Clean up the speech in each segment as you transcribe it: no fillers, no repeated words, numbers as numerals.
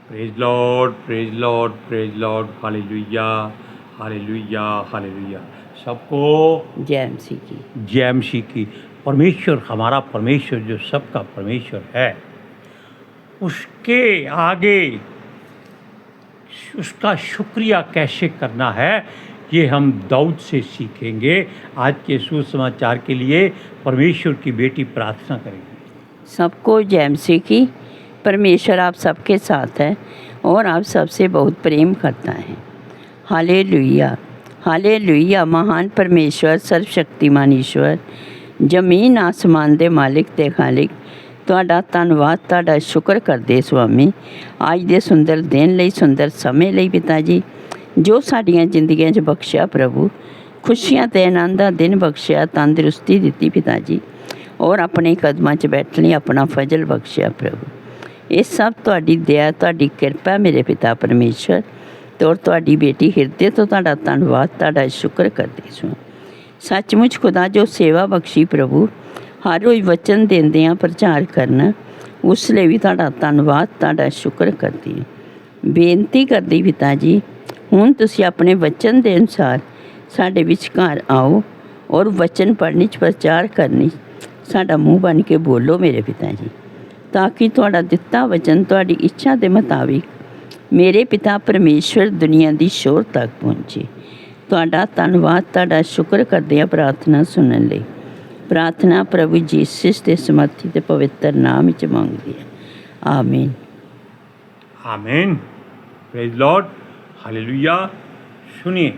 Praise Lord, praise Lord, praise Lord, hallelujah, hallelujah, hallelujah. सबको जय मसीह की। जय मसीह की। परमेश्वर, हमारा परमेश्वर जो सबका परमेश्वर है, उसके आगे उसका शुक्रिया कैसे करना है, ये हम दाऊद से सीखेंगे। आज के सुसमाचार के लिए परमेश्वर की बेटी प्रार्थना करेंगे। सबको जय मसीह की। परमेश्वर आप सबके साथ है और आप सबसे बहुत प्रेम करता है। Hallelujah, hallelujah. महान परमेश्वर, सर्वशक्तिमान ईश्वर, जमीन आसमान दे मालिक ते खालिक, ਤੁਹਾਡਾ ਧੰਨਵਾਦ, ਤੁਹਾਡਾ ਸ਼ੁਕਰ ਕਰਦੇ ਸੁਆਮੀ ਅੱਜ ਦੇ ਸੁੰਦਰ ਦਿਨ ਲਈ, ਸੁੰਦਰ ਸਮੇਂ ਲਈ ਪਿਤਾ ਜੀ, ਜੋ ਸਾਡੀਆਂ ਜ਼ਿੰਦਗੀਆਂ 'ਚ ਬਖਸ਼ਿਆ ਪ੍ਰਭੂ, ਖੁਸ਼ੀਆਂ ਤੇ ਆਨੰਦ ਦਾ ਦਿਨ ਬਖਸ਼ਿਆ, ਤੰਦਰੁਸਤੀ ਦਿੱਤੀ ਪਿਤਾ ਜੀ, ਔਰ ਆਪਣੇ ਕਦਮਾਂ 'ਚ ਬੈਠਣ ਲਈ ਆਪਣਾ ਫਜ਼ਲ ਬਖਸ਼ਿਆ ਪ੍ਰਭੂ। ਇਹ ਸਭ ਤੁਹਾਡੀ ਦਇਆ, ਤੁਹਾਡੀ ਕਿਰਪਾ ਮੇਰੇ ਪਿਤਾ ਪਰਮੇਸ਼ਰ, ਤੇ ਔਰ ਤੁਹਾਡੀ ਬੇਟੀ ਹਿਰਦੇ ਤੋਂ ਤੁਹਾਡਾ ਧੰਨਵਾਦ, ਤੁਹਾਡਾ ਸ਼ੁਕਰ ਕਰਦੇ ਸੁ। ਸੱਚਮੁੱਚ ਖੁਦਾ ਜੋ ਸੇਵਾ ਬਖਸ਼ੀ ਪ੍ਰਭੂ, ਹਰ ਰੋਜ਼ ਵਚਨ ਦਿੰਦਿਆਂ ਪ੍ਰਚਾਰ ਕਰਨਾ, ਉਸ ਲਈ ਵੀ ਤੁਹਾਡਾ ਧੰਨਵਾਦ, ਤੁਹਾਡਾ ਸ਼ੁਕਰ ਕਰਦੀ ਹਾਂ। ਬੇਨਤੀ ਕਰਦੀ ਪਿਤਾ ਜੀ, ਹੁਣ ਤੁਸੀਂ ਆਪਣੇ ਵਚਨ ਦੇ ਅਨੁਸਾਰ ਸਾਡੇ ਵਿਚਕਾਰ ਆਓ ਔਰ ਵਚਨ ਪੜ੍ਹਨੀ 'ਚ, ਪ੍ਰਚਾਰ ਕਰਨੀ 'ਚ ਸਾਡਾ ਮੂੰਹ ਬਣ ਕੇ ਬੋਲੋ ਮੇਰੇ ਪਿਤਾ ਜੀ, ਤਾਂ ਕਿ ਤੁਹਾਡਾ ਦਿੱਤਾ ਵਚਨ ਤੁਹਾਡੀ ਇੱਛਾ ਦੇ ਮੁਤਾਬਿਕ ਮੇਰੇ ਪਿਤਾ ਪਰਮੇਸ਼ਵਰ ਦੁਨੀਆ ਦੀ ਸ਼ੋਰ ਤੱਕ ਪਹੁੰਚੇ। ਤੁਹਾਡਾ ਧੰਨਵਾਦ, ਤੁਹਾਡਾ ਸ਼ੁਕਰ ਕਰਦੇ ਹਾਂ ਪ੍ਰਾਰਥਨਾ ਸੁਣਨ ਲਈ। प्रार्थना प्रभु जीसस के समर्थी ते पवित्र नाम विच मांगदी है, आमीन, आमीन। Praise Lord, hallelujah. सुनिए,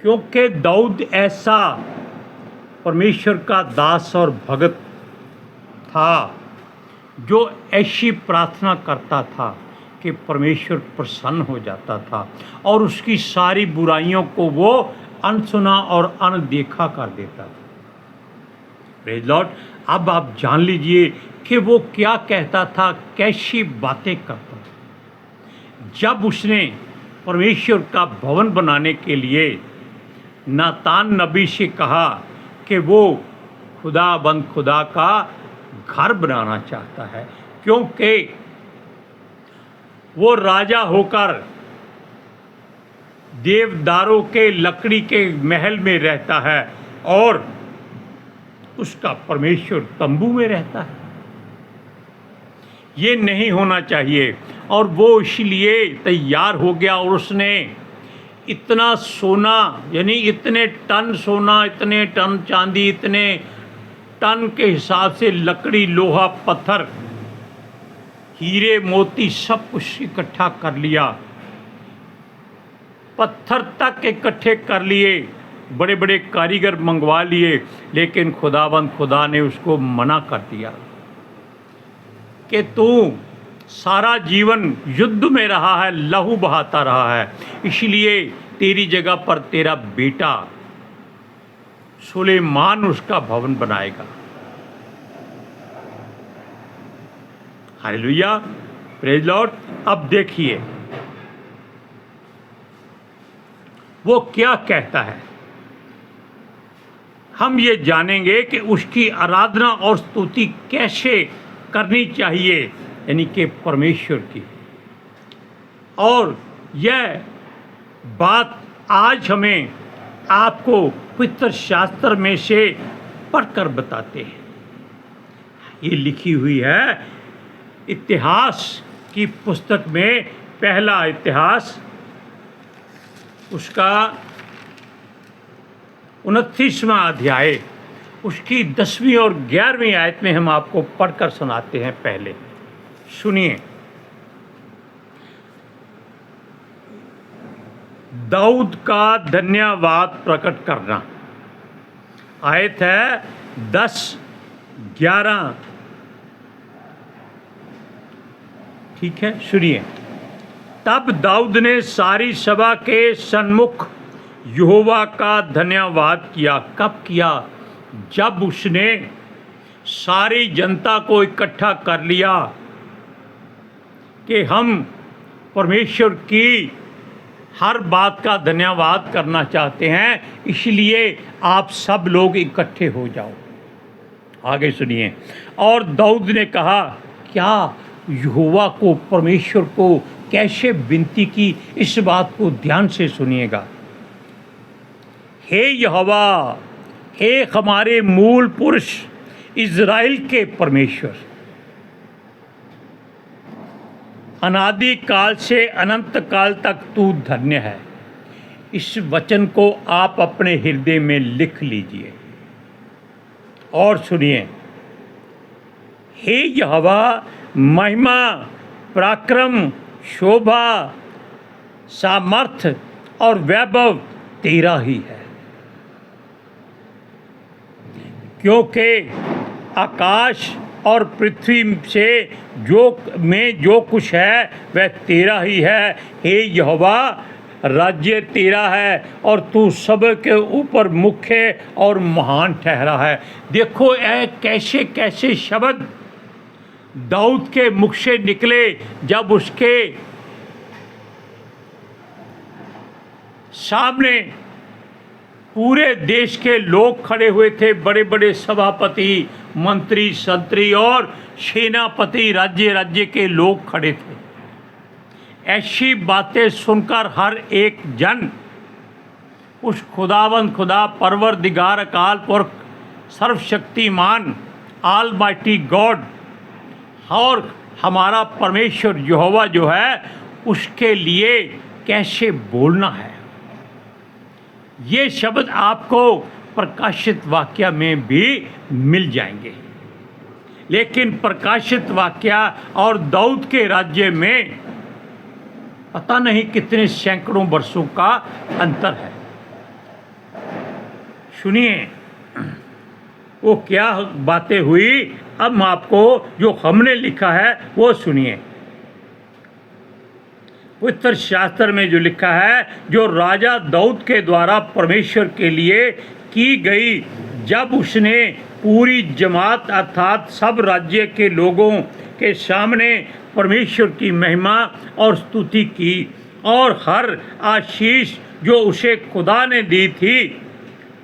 क्योंकि दाऊद ऐसा परमेश्वर का दास और भगत था जो ऐसी प्रार्थना करता था कि परमेश्वर प्रसन्न हो जाता था और उसकी सारी बुराइयों को वो अनसुना और अनदेखा कर देता था। Praise Lord. अब आप जान लीजिए कि वो क्या कहता था, कैसी बातें करता था। जब उसने परमेश्वर का भवन बनाने के लिए नातान नबी से कहा कि वो खुदाबंद खुदा का घर बनाना चाहता है, क्योंकि वो राजा होकर देवदारों के लकड़ी के महल में रहता है और उसका परमेश्वर तंबू में रहता है। ये नहीं होना चाहिए। और वो इसलिए तैयार हो गया और उसने इतना सोना, यानी इतने टन सोना, इतने टन चांदी, इतने टन के हिसाब से लकड़ी, लोहा, पत्थर, हीरे, मोती सब कुछ इकट्ठा कर लिया। पत्थर तक इकट्ठे कर लिए, बड़े बड़े कारीगर मंगवा लिए, लेकिन खुदाबंद खुदा ने उसको मना कर दिया कि तू सारा जीवन युद्ध में रहा है, लहू बहाता रहा है, इसलिए तेरी जगह पर तेरा बेटा सुलेमान उसका भवन बनाएगा। Hallelujah, praise Lord. अब देखिए वो क्या कहता है। हम ये जानेंगे कि उसकी आराधना और स्तुति कैसे करनी चाहिए, यानी कि परमेश्वर की। और यह बात आज हमें आपको पवित्र शास्त्र में से पढ़कर बताते हैं। ये लिखी हुई है इतिहास की पुस्तक में, पहला इतिहास उसका 29वां अध्याय, उसकी 10वीं और 11वीं आयत में हम आपको पढ़कर सुनाते हैं। पहले सुनिए। दाऊद का धन्यवाद प्रकट करना। आयत है 10-11, ठीक है, सुनिए। तब दाऊद ने सारी सभा के सन्मुख यहोवा का धन्यवाद किया। कब किया? जब उसने सारी जनता को इकट्ठा कर लिया कि हम परमेश्वर की हर बात का धन्यवाद करना चाहते हैं, इसलिए आप सब लोग इकट्ठे हो जाओ। आगे सुनिए। और दाऊद ने कहा, क्या यहोवा को, परमेश्वर को कैसे विनती की, इस बात को ध्यान से सुनिएगा। हे यहोवा, हे हमारे मूल पुरुष इज़राइल के परमेश्वर, अनादि काल से अनंत काल तक तू धन्य है। इस वचन को आप अपने हृदय में लिख लीजिए और सुनिए। हे यहोवा, महिमा, पराक्रम, शोभा, सामर्थ्य और वैभव तेरा ही है, क्योंकि आकाश और पृथ्वी से जो कुछ है वह तेरा ही है। हे यहोवा, राज्य तेरा है और तू सब के ऊपर मुख्य और महान ठहरा है। देखो यह कैसे कैसे शब्द दाऊद के मुख से निकले जब उसके सामने पूरे देश के लोग खड़े हुए थे, बड़े बड़े सभापति, मंत्री, संतरी और सेनापति, राज्य राज्य के लोग खड़े थे। ऐसी बातें सुनकर हर एक जन उस खुदावंद, खुदा परवरदिगार, अकाल पुरख, सर्वशक्तिमान, ऑलमाइटी गॉड और हमारा परमेश्वर यहोवा जो है उसके लिए कैसे बोलना है। ये शब्द आपको प्रकाशित वाक्य में भी मिल जाएंगे, लेकिन प्रकाशित वाक्य और दाऊद के राज्य में पता नहीं कितने सैकड़ों वर्षों का अंतर है। सुनिए वो क्या बातें हुई। अब आपको जो हमने लिखा है वो सुनिए। पवित्र शास्त्र में जो लिखा है, जो राजा दाऊद के द्वारा परमेश्वर के लिए की गई, जब उसने पूरी जमात अर्थात सब राज्य के लोगों के सामने परमेश्वर की महिमा और स्तुति की और हर आशीष जो उसे खुदा ने दी थी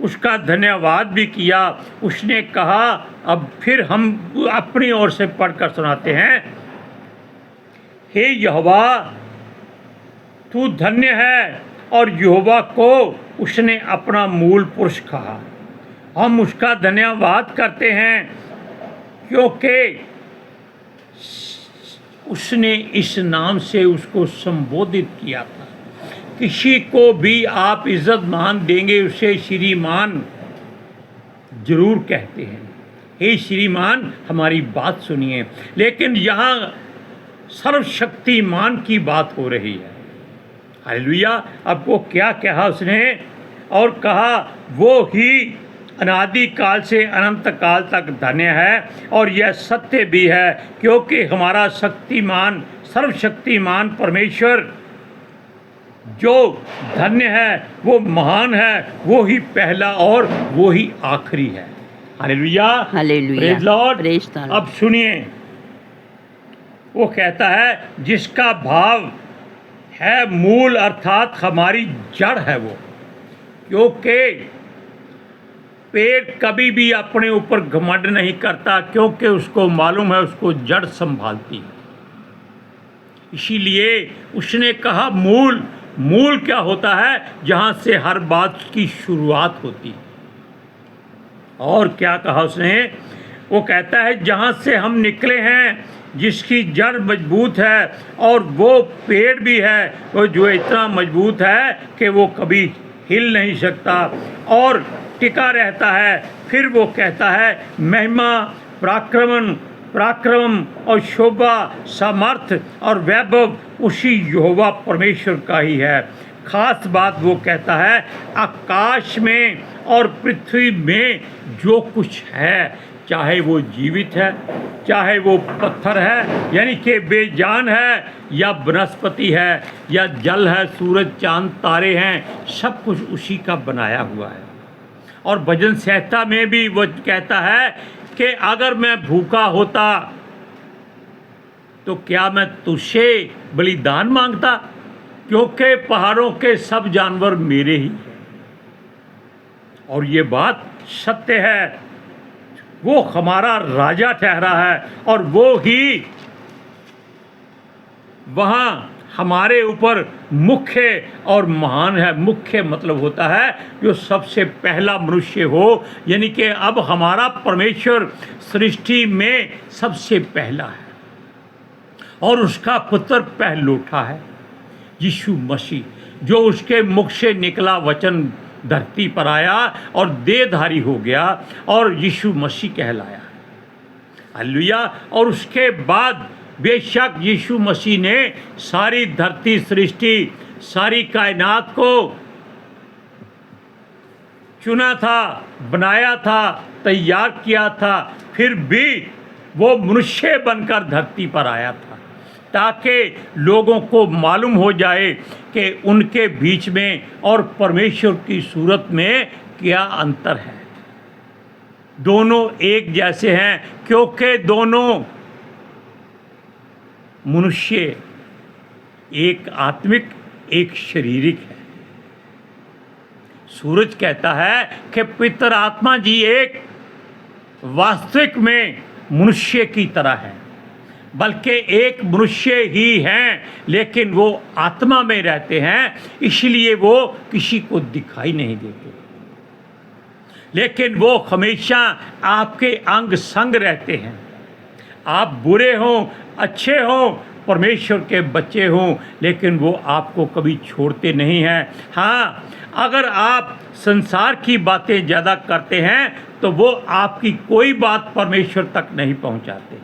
उसका धन्यवाद भी किया। उसने कहा, अब फिर हम अपनी ओर से पढ़कर सुनाते हैं। हे यहोवा, तू धन्य है। और यहोवा को उसने अपना मूल पुरुष कहा। हम उसका धन्यवाद करते हैं क्योंकि उसने इस नाम से उसको संबोधित किया था। किसी को भी आप इज्जत मान देंगे उसे श्रीमान जरूर कहते हैं। हे श्रीमान, हमारी बात सुनिए। लेकिन यहाँ सर्वशक्तिमान की बात हो रही है। हालेलुया। अब वो क्या कहा उसने, और कहा वो ही अनादि काल से अनंत काल तक धन्य है। और यह सत्य भी है क्योंकि हमारा शक्तिमान, सर्वशक्तिमान परमेश्वर जो धन्य है, वो महान है, वो ही पहला और वो ही आखिरी है। Hallelujah, hallelujah, praise Lord. Praise the Lord. अब सुनिए, वो कहता है जिसका भाव है मूल अर्थात हमारी जड़ है वो, क्योंकि पेड़ कभी भी अपने ऊपर घमंड नहीं करता क्योंकि उसको मालूम है उसको जड़ संभालती है। इसीलिए उसने कहा मूल। मूल क्या होता है? जहाँ से हर बात की शुरुआत होती है। और क्या कहा उसने? वो कहता है जहाँ से हम निकले हैं, जिसकी जड़ मजबूत है और वो पेड़ भी है वो जो इतना मजबूत है कि वो कभी हिल नहीं सकता और टिका रहता है। फिर वो कहता है महिमा, पराक्रम और शोभा, सामर्थ्य और वैभव उसी यहोवा परमेश्वर का ही है। खास बात वो कहता है आकाश में और पृथ्वी में जो कुछ है, चाहे वो जीवित है, चाहे वो पत्थर है यानी कि बेजान है, या वनस्पति है, या जल है, सूरज चांद तारे हैं, सब कुछ उसी का बनाया हुआ है। और भजन संहिता में भी वो कहता है कि अगर मैं भूखा होता तो क्या मैं तुझसे बलिदान मांगता, क्योंकि पहाड़ों के सब जानवर मेरे ही हैं। और ये बात सत्य है। वो हमारा राजा ठहरा है और वो ही वहाँ हमारे ऊपर मुख्य और महान है। मुख्य मतलब होता है जो सबसे पहला मनुष्य हो, यानी कि अब हमारा परमेश्वर सृष्टि में सबसे पहला है और उसका पुत्र पहलौठा है यीशु मसीह, जो उसके मुख से निकला वचन धरती पर आया और देहधारी हो गया और यीशु मसीह कहलाया। हालेलुया। और उसके बाद बेशक यीशु मसीह ने सारी धरती सृष्टि, सारी कायनात को चुना था, बनाया था, तैयार किया था, फिर भी वो मनुष्य बनकर धरती पर आया था ताकि लोगों को मालूम हो जाए कि उनके बीच में और परमेश्वर की सूरत में क्या अंतर है। दोनों एक जैसे हैं क्योंकि दोनों मनुष्य, एक आत्मिक एक शारीरिक है। सूरज कहता है कि पितर आत्मा जी एक वास्तविक में मनुष्य की तरह है, बल्कि एक मनुष्य ही हैं लेकिन वो आत्मा में रहते हैं, इसलिए वो किसी को दिखाई नहीं देते, लेकिन वो हमेशा आपके अंग संग रहते हैं। आप बुरे हों, अच्छे हों, परमेश्वर के बच्चे हों, लेकिन वो आपको कभी छोड़ते नहीं हैं। हाँ, अगर आप संसार की बातें ज़्यादा करते हैं तो वो आपकी कोई बात परमेश्वर तक नहीं पहुंचाते।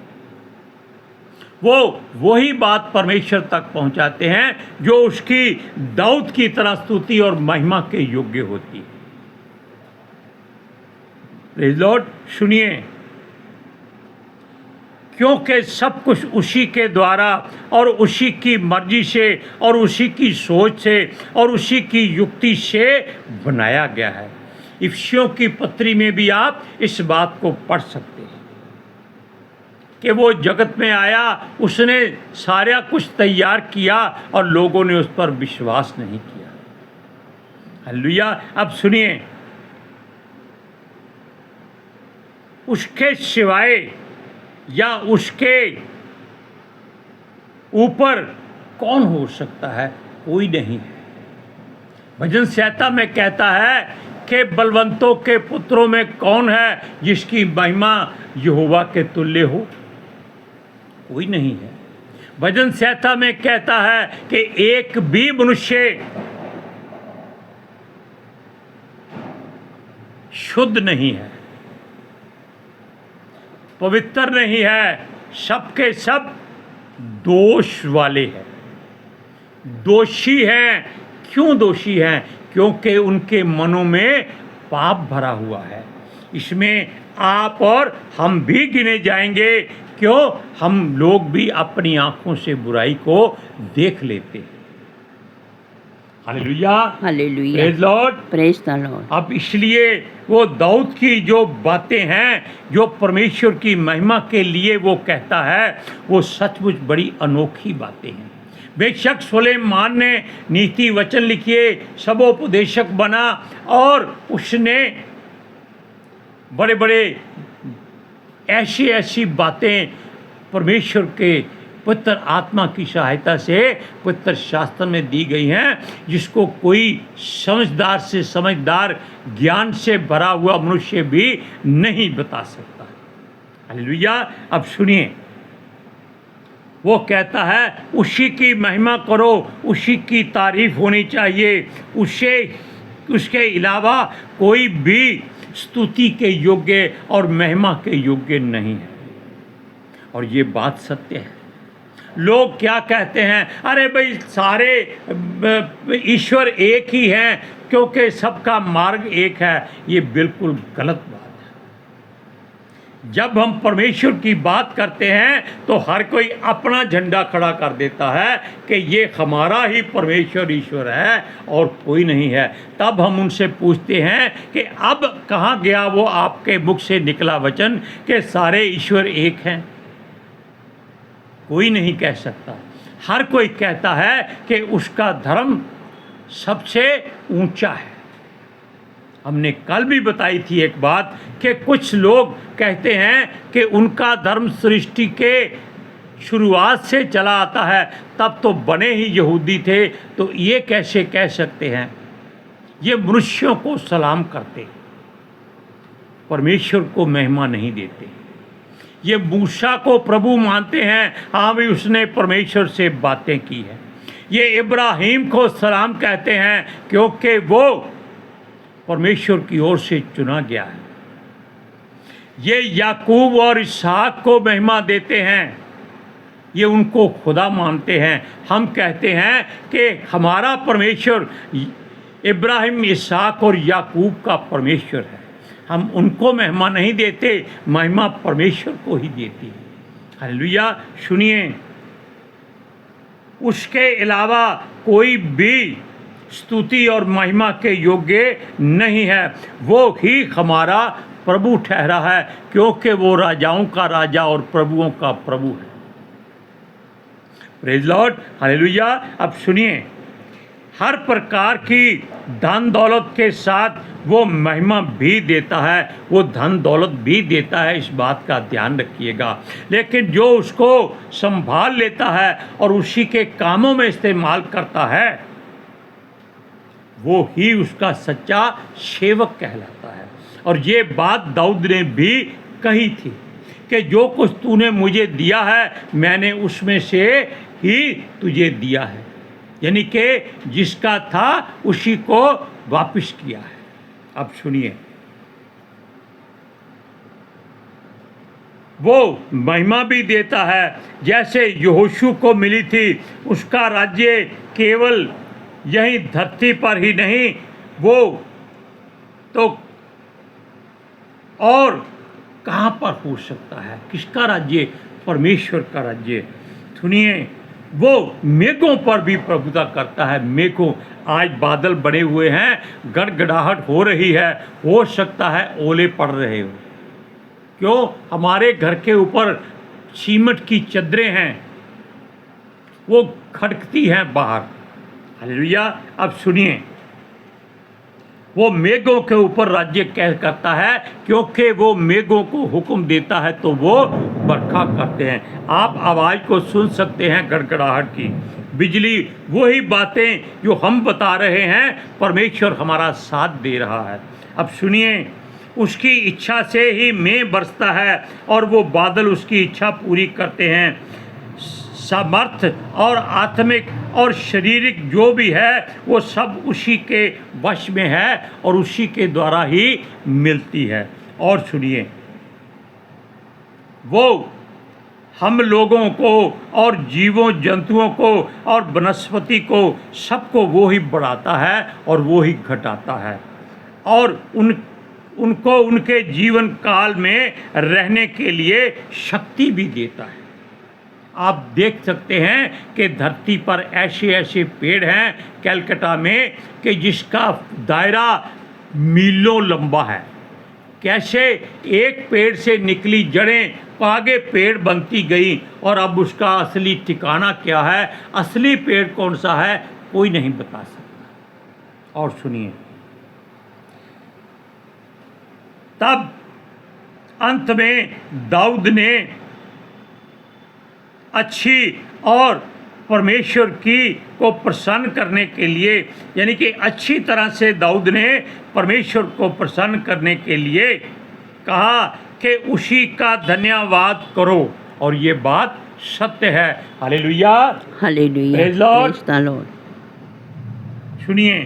वो वही बात परमेश्वर तक पहुंचाते हैं जो उसकी दाऊद की तरह स्तुति और महिमा के योग्य होती है। Praise Lord. सुनिए, क्योंकि सब कुछ उसी के द्वारा और उसी की मर्जी से और उसी की सोच से और उसी की युक्ति से बनाया गया है। इफिसियों की पत्री में भी आप इस बात को पढ़ सकते हैं कि वो जगत में आया, उसने सारा कुछ तैयार किया और लोगों ने उस पर विश्वास नहीं किया। हालेलुया। अब सुनिए, उसके सिवाय या उसके ऊपर कौन हो सकता है? कोई नहीं है। भजन संहिता में कहता है कि बलवंतों के पुत्रों में कौन है जिसकी महिमा यहोवा के तुल्य हो? कोई नहीं है। भजन संहिता में कहता है कि एक भी मनुष्य शुद्ध नहीं है, पवित्र नहीं है, सबके सब दोष वाले हैं, दोषी हैं। क्यों दोषी हैं? क्योंकि उनके मनों में पाप भरा हुआ है। इसमें आप और हम भी गिने जाएंगे। क्यों? हम लोग भी अपनी आंखों से बुराई को देख लेते हैं। Hallelujah, hallelujah, praise Lord, praise the Lord. अब इसलिए वो दाऊद की जो बातें हैं, जो परमेश्वर की महिमा के लिए वो कहता है, वो सचमुच बड़ी अनोखी बातें हैं। बेशक सुलेमान ने नीति वचन लिखे, सबोपदेशक बना और उसने बड़े बड़े ऐसी ऐसी बातें परमेश्वर के पवित्र आत्मा की सहायता से पवित्र शास्त्र में दी गई हैं, जिसको कोई समझदार से समझदार, ज्ञान से भरा हुआ मनुष्य भी नहीं बता सकता। हालेलुया। अब सुनिए, वो कहता है उसी की महिमा करो, उसी की तारीफ होनी चाहिए, उसके अलावा कोई भी स्तुति के योग्य और महिमा के योग्य नहीं है। और ये बात सत्य है। लोग क्या कहते हैं? अरे भाई, सारे ईश्वर एक ही हैं क्योंकि सबका मार्ग एक है। ये बिल्कुल गलत बात है। जब हम परमेश्वर की बात करते हैं तो हर कोई अपना झंडा खड़ा कर देता है कि ये हमारा ही परमेश्वर ईश्वर है और कोई नहीं है। तब हम उनसे पूछते हैं कि अब कहाँ गया वो आपके मुख से निकला वचन कि सारे ईश्वर एक हैं? कोई नहीं कह सकता। हर कोई कहता है कि उसका धर्म सबसे ऊंचा है। हमने कल भी बताई थी एक बात कि कुछ लोग कहते हैं कि उनका धर्म सृष्टि के शुरुआत से चला आता है, तब तो बने ही यहूदी थे, तो ये कैसे कह सकते हैं ये मनुष्यों को सलाम करते, परमेश्वर को महिमा नहीं देते। ये मूसा को प्रभु मानते हैं, हाँ भी उसने परमेश्वर से बातें की है। ये इब्राहिम को सलाम कहते हैं क्योंकि वो परमेश्वर की ओर से चुना गया है। ये याकूब और इसहाक को महिमा देते हैं, ये उनको खुदा मानते हैं। हम कहते हैं कि हमारा परमेश्वर इब्राहिम, इसहाक और याकूब का परमेश्वर है। हम उनको महिमा नहीं देते, महिमा परमेश्वर को ही देती है। हालेलुया। सुनिए, उसके अलावा कोई भी स्तुति और महिमा के योग्य नहीं है। वो ही हमारा प्रभु ठहरा है, क्योंकि वो राजाओं का राजा और प्रभुओं का प्रभु है। Praise Lord, hallelujah. अब सुनिए, हर प्रकार की धन दौलत के साथ वो महिमा भी देता है, वो धन दौलत भी देता है, इस बात का ध्यान रखिएगा। लेकिन जो उसको संभाल लेता है और उसी के कामों में इस्तेमाल करता है, वो ही उसका सच्चा सेवक कहलाता है। और ये बात दाऊद ने भी कही थी कि जो कुछ तूने मुझे दिया है, मैंने उसमें से ही तुझे दिया है, यानी कि जिसका था उसी को वापस किया है। अब सुनिए, वो महिमा भी देता है, जैसे यहोशू को मिली थी। उसका राज्य केवल यही धरती पर ही नहीं, वो तो और कहाँ पर हो सकता है? किसका राज्य? परमेश्वर का राज्य। सुनिए, वो मेघों पर भी प्रभुता करता है। मेघों, आज बादल बने हुए हैं, गड़गड़ाहट हो रही है, हो सकता है ओले पड़ रहे हो। क्यों? हमारे घर के ऊपर सीमेंट की चद्दरें हैं, वो खड़कती हैं बाहर। हालेलुया। अब सुनिए, वो मेघों के ऊपर राज्य करता है, क्योंकि वो मेघों को हुक्म देता है तो वो बरखा करते हैं। आप आवाज़ को सुन सकते हैं, गड़गड़ाहट की, बिजली, वही बातें जो हम बता रहे हैं, परमेश्वर हमारा साथ दे रहा है। अब सुनिए, उसकी इच्छा से ही मेघ बरसता है और वो बादल उसकी इच्छा पूरी करते हैं। सामर्थ और आत्मिक और शारीरिक जो भी है, वो सब उसी के वश में है और उसी के द्वारा ही मिलती है। और सुनिए, वो हम लोगों को और जीवों जंतुओं को और वनस्पति को, सबको वो ही बढ़ाता है और वो ही घटाता है, और उनको उनके जीवन काल में रहने के लिए शक्ति भी देता है। आप देख सकते हैं कि धरती पर ऐसे ऐसे पेड़ हैं कलकत्ता में कि जिसका दायरा मीलों लंबा है। कैसे एक पेड़ से निकली जड़ें आगे पेड़ बनती गई, और अब उसका असली ठिकाना क्या है, असली पेड़ कौन सा है, कोई नहीं बता सकता। और सुनिए, तब अंत में दाऊद ने अच्छी और परमेश्वर की को प्रसन्न करने के लिए, यानी कि अच्छी तरह से दाऊद ने परमेश्वर को प्रसन्न करने के लिए कहा कि उसी का धन्यवाद करो, और ये बात सत्य है। Hallelujah, hallelujah, praise Lord. Praise the Lord. सुनिए,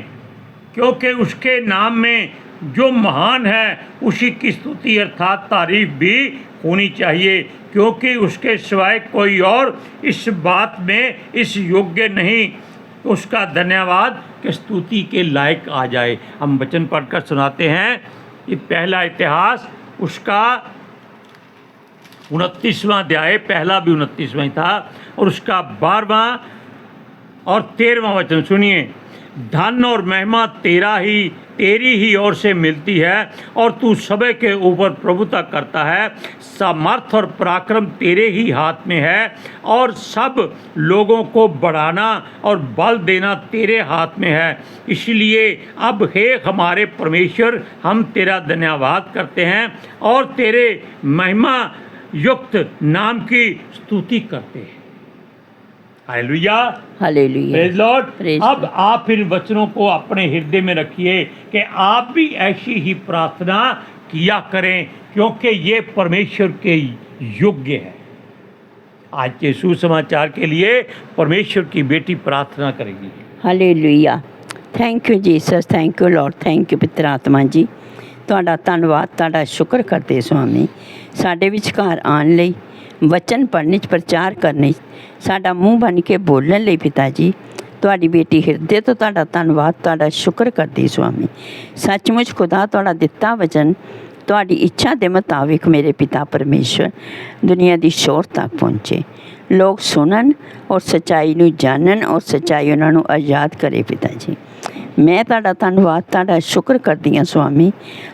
क्योंकि उसके नाम में जो महान है, उसी की स्तुति अर्थात तारीफ भी होनी चाहिए, क्योंकि उसके सिवाय कोई और इस बात में इस योग्य नहीं कि उसका धन्यवाद कि स्तुति के लायक आ जाए। हम वचन पढ़कर सुनाते हैं। ये पहला इतिहास उसका 29वां अध्याय, पहला भी 29वां था, और उसका 12वां और 13वां वचन सुनिए। धन और महिमा तेरी ही ओर से मिलती है, और तू सबे के ऊपर प्रभुता करता है। सामर्थ और पराक्रम तेरे ही हाथ में है, और सब लोगों को बढ़ाना और बल देना तेरे हाथ में है। इसलिए अब हे हमारे परमेश्वर, हम तेरा धन्यवाद करते हैं और तेरे महिमा युक्त नाम की स्तुति करते हैं। Hallelujah, hallelujah. Praise Lord. Praise अब Lord। आप इन वचनों को अपने हृदय में रखिए कि आप भी ऐसी ही प्रार्थना किया करें, क्योंकि ये परमेश्वर के योग्य है। आज के सुसमाचार के लिए परमेश्वर की बेटी प्रार्थना करेगी। Hallelujah. Thank you Jesus, thank you Lord, thank you ਪਿਤਰ ਆਤਮਾ ਜੀ। ਤੁਹਾਡਾ ਧੰਨਵਾਦ, ਤੁਹਾਡਾ ਸ਼ੁਕਰ ਕਰਦੇ ਸੁਆਮੀ, ਸਾਡੇ ਵਿਚਕਾਰ ਆਉਣ ਲਈ, ਵਚਨ ਪੜ੍ਹਨ 'ਚ, ਪ੍ਰਚਾਰ ਕਰਨ 'ਚ, ਸਾਡਾ ਮੂੰਹ ਬਣ ਕੇ ਬੋਲਣ ਲਈ ਪਿਤਾ ਜੀ। ਤੁਹਾਡੀ ਬੇਟੀ ਹਿਰਦੇ ਤੋਂ ਤੁਹਾਡਾ ਧੰਨਵਾਦ, ਤੁਹਾਡਾ ਸ਼ੁਕਰ ਕਰਦੀ ਸੁਆਮੀ। ਸੱਚਮੁੱਚ ਖੁਦਾ ਤੁਹਾਡਾ ਦਿੱਤਾ ਵਚਨ ਤੁਹਾਡੀ ਇੱਛਾ ਦੇ ਮੁਤਾਬਿਕ ਮੇਰੇ ਪਿਤਾ ਪਰਮੇਸ਼ਵਰ ਦੁਨੀਆ ਦੀ ਸ਼ੋਰ ਤੱਕ ਪਹੁੰਚੇ, ਲੋਕ ਸੁਣਨ ਔਰ ਸੱਚਾਈ ਨੂੰ ਜਾਣਨ ਔਰ ਸੱਚਾਈ ਉਹਨਾਂ ਨੂੰ ਆਜ਼ਾਦ ਕਰੇ ਪਿਤਾ ਜੀ। ਮੈਂ ਤੁਹਾਡਾ ਧੰਨਵਾਦ, ਤੁਹਾਡਾ ਸ਼ੁਕਰ ਕਰਦੀ ਹਾਂ ਸੁਆਮੀ,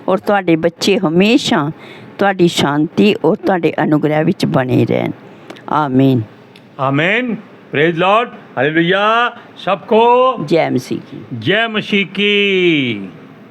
ਔਰ ਤੁਹਾਡੇ ਬੱਚੇ ਹਮੇਸ਼ਾ ਤੁਹਾਡੀ ਸ਼ਾਂਤੀ ਔਰ ਤੁਹਾਡੇ ਅਨੁਗ੍ਰਹਿ ਵਿੱਚ ਬਣੇ ਰਹਿਣ। ਆਮੀਨ। आमीन, प्रेज लॉर्ड, हालेलुया। सबको जय मसीह की। जय मसीह की।